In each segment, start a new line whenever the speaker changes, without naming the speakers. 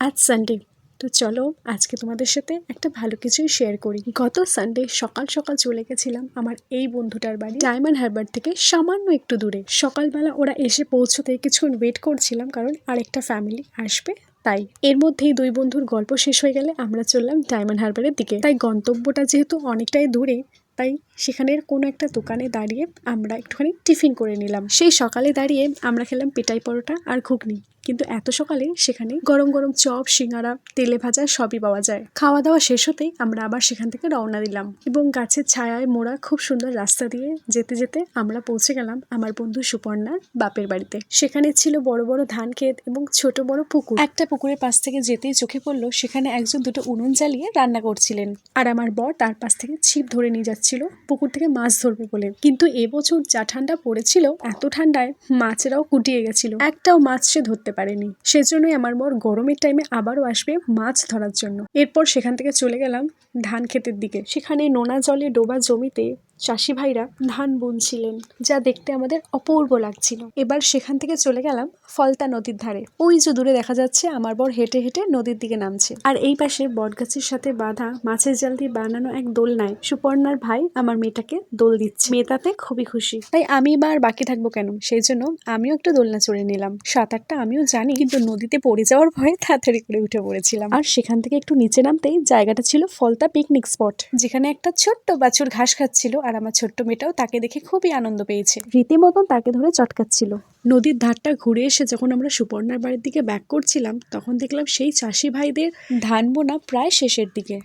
আজ সানডে, তো চলো আজকে তোমাদের সাথে একটা ভালো কিছুই শেয়ার করি। গত সানডে সকাল সকাল চলে গেছিলাম আমার এই বন্ধুটার বাড়ি, ডায়মন্ড হারবার থেকে সামান্য একটু দূরে। সকালবেলা ওরা এসে পৌঁছতে কিছুক্ষণ ওয়েট করছিলাম, কারণ আরেকটা ফ্যামিলি আসবে তাই। এর মধ্যেই দুই বন্ধুর গল্প শেষ হয়ে গেলে আমরা চললাম ডায়মন্ড হারবারের দিকে। তাই গন্তব্যটা যেহেতু অনেকটাই দূরে, তাই সেখানের কোনো একটা দোকানে দাঁড়িয়ে আমরা একটুখানি টিফিন করে নিলাম। সেই সকালে দাঁড়িয়ে আমরা খেলাম পেটাই পরোটা আর ঘুগনি, কিন্তু এত সকালে সেখানে গরম গরম চপ, সিঙ্গারা, তেলে ভাজা সবই পাওয়া যায়। খাওয়া দাওয়া শেষ হতেই আমরা আবার সেখান থেকে রওনা দিলাম এবং গাছের ছায়ায় মোড়া খুব সুন্দর রাস্তা দিয়ে যেতে যেতে আমরা পৌঁছে গেলাম আমার বন্ধু সুপর্ণার বাপের বাড়িতে। সেখানে ছিল বড় বড় ধান ক্ষেত এবং ছোট বড় পুকুর। একটা পুকুরের পাশ থেকে যেতেই চোখে পড়লো সেখানে একজন দুটো উনুন জ্বালিয়ে রান্না করছিলেন, আর আমার বর তার পাশ থেকে ছিপ ধরে নিয়ে যাচ্ছিল পুকুর থেকে মাছ ধরবে বলে। কিন্তু এবছর যা ঠান্ডা পড়েছিল, এত ঠান্ডায় মাছেরাও কুটিয়ে গেছিল, একটাও মাছ সে ধরতে পারেনি। সেজন্যই আমার বর গরমের টাইমে আবারও আসবে মাছ ধরার জন্য। এরপর সেখান থেকে চলে গেলাম ধান ক্ষেতের দিকে। সেখানে নোনা জলে ডোবা জমিতে চাষি ভাইরা ধান বুনছিলেন, যা দেখতে আমাদের অপূর্ব লাগছিল। এবার সেখান থেকে চলে গেলাম ফলতা নদীর ধারে। ওই যে দূরে দেখা যাচ্ছে আমার বর হেঁটে হেঁটে নদীর দিকে নামছে, আর এই পাশে বটগাছের সাথে বাঁধা মাছের জাল দিয়ে বানানো এক দোলনায় সুপর্ণার ভাই আমার মেয়েটাকে দোল দিচ্ছে। মেয়ে তাতে খুবই খুশি, তাই আমি বা আর বাকি থাকবো কেন, সেই জন্য আমিও একটু দোলনা চড়ে নিলাম। সাঁতারটা আমিও জানি, কিন্তু নদীতে পড়ে যাওয়ার ভয়ে তাড়াতাড়ি করে উঠে পড়েছিলাম। আর সেখান থেকে একটু নিচে নামতেই জায়গাটা ছিল ফলতা পিকনিক স্পট, যেখানে একটা ছোট্ট বাছুর ঘাস খাচ্ছিল, আর আমার ছোট্ট মেয়েটাও তাকে দেখে খুবই আনন্দ পেয়েছে, রীতিমতন তাকে ধরে চটকাচ্ছিল। নদীর ধারটা ঘুরে এসে যখন আমরা সুপর্ণার বাড়ির দিকে ব্যাক করছিলাম, তখন দেখলাম সেই চাষি ভাইদের ধান বোনা প্রায় শেষের দিকে।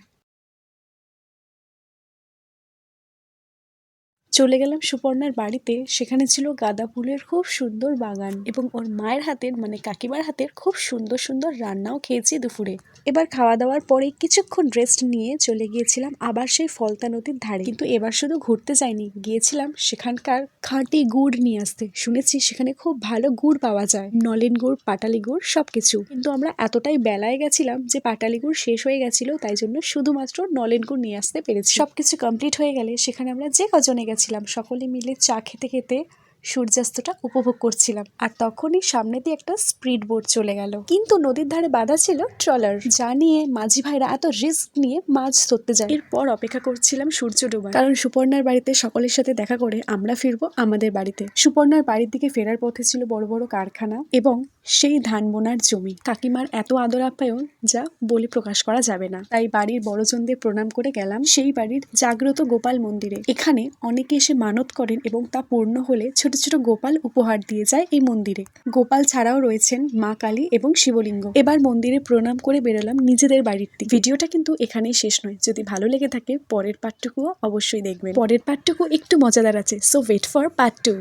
চলে গেলাম সুপর্ণার বাড়িতে। সেখানে ছিল গাঁদা ফুলের খুব সুন্দর বাগান, এবং ওর মায়ের হাতের মানে কাকিমার হাতের খুব সুন্দর সুন্দর রান্নাও খেয়েছি দুপুরে। এবার খাওয়া দাওয়ার পরে কিছুক্ষণ রেস্ট নিয়ে চলে গিয়েছিলাম আবার সেই ফলতা নদীর ধারে। কিন্তু এবার শুধু ঘুরতে যাইনি, গিয়েছিলাম সেখানকার খাঁটি গুড় নিয়ে আসতে। শুনেছি সেখানে খুব ভালো গুড় পাওয়া যায়, নলেন গুড়, পাটালি গুড় সবকিছু। কিন্তু আমরা এতটাই বেলায় গেছিলাম যে পাটালি গুড় শেষ হয়ে গেছিল, তাই জন্য শুধুমাত্র নলেন গুড় নিয়ে আসতে পেরেছি। সবকিছু কমপ্লিট হয়ে গেলে সেখানে আমরা যে কজনে গেছিলাম সকলে মিলে চা খেতে খেতে সূর্যাস্তটা উপভোগ করছিলাম। আর তখনই সামনে দিয়ে একটা স্পিড বোট চলে গেল, কিন্তু নদীর ধারে বাঁধা ছিল ট্রলার, যা নিয়ে মাঝি ভাইরা এত রিস্ক নিয়ে মাছ ধরতে যায়। এরপর অপেক্ষা করছিলাম সূর্য ডোবা, কারণ সুপর্ণার বাড়িতে সকলের সাথে দেখা করে আমরা ফিরবো আমাদের বাড়িতে। সুপর্ণার বাড়ির দিকে ফেরার পথে ছিল বড় বড় কারখানা এবং সেই ধান বোনার জমি। কাকিমার এত আদর আপ্যায়ন যা বলে প্রকাশ করা যাবে না। তাই বাড়ির বড়জনদের প্রণাম করে গেলাম সেই বাড়ির জাগ্রত গোপাল মন্দিরে। এখানে অনেকে এসে মানত করেন এবং তা পূর্ণ হলে ছোট ছোট গোপাল উপহার দিয়ে যায় এই মন্দিরে। গোপাল ছাড়াও রয়েছেন মা কালী এবং শিবলিঙ্গ। এবার মন্দিরে প্রণাম করে বেরোলাম নিজেদের বাড়ির দিকে। ভিডিওটা কিন্তু এখানেই শেষ নয়, যদি ভালো লেগে থাকে পরের পার্টটুকুও অবশ্যই দেখবেন। পরের পার্টটুকু একটু মজাদার আছে, সো ওয়েট ফর পার্ট 2।